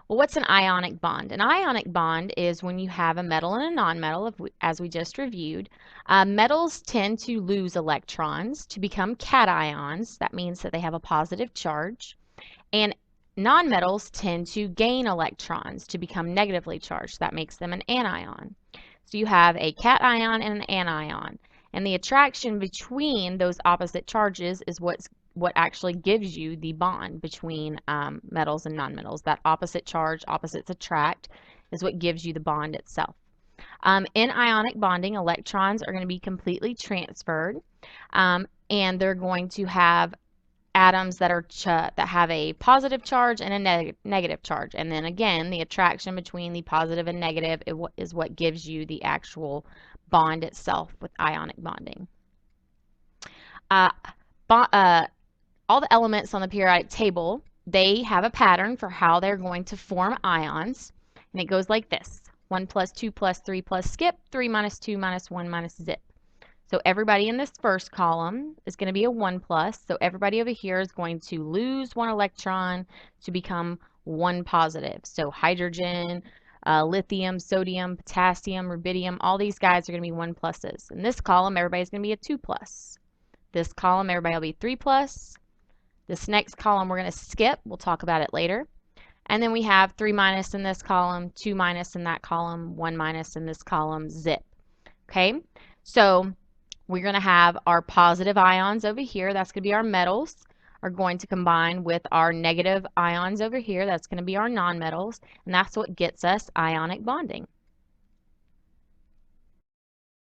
Well, what's an ionic bond? An ionic bond is when you have a metal and a nonmetal, as we just reviewed. Metals tend to lose electrons to become cations. That means that they have a positive charge. And nonmetals tend to gain electrons to become negatively charged. That makes them an anion. So you have a cation and an anion. And the attraction between those opposite charges is what actually gives you the bond between metals and nonmetals. That opposite charge, opposites attract, is what gives you the bond itself. In ionic bonding, electrons are going to be completely transferred, and they're going to have atoms that have a positive charge and a negative charge. And then again, the attraction between the positive and negative is what gives you the actual bond itself with ionic bonding. Uh, all the elements on the periodic table, they have a pattern for how they're going to form ions. And it goes like this. 1 plus 2 plus 3 plus skip, 3 minus 2 minus 1 minus zip. So everybody in this first column is going to be a 1 plus. So everybody over here is going to lose 1 electron to become 1 positive. So hydrogen, lithium, sodium, potassium, rubidium, all these guys are going to be 1 pluses. In this column, everybody's going to be a 2 plus. This column, everybody will be 3 plus. This next column we're going to skip. We'll talk about it later. And then we have 3 minus in this column, 2 minus in that column, 1 minus in this column, zip. Okay, so we're going to have our positive ions over here. That's going to be our metals, are going to combine with our negative ions over here. That's going to be our nonmetals, and that's what gets us ionic bonding.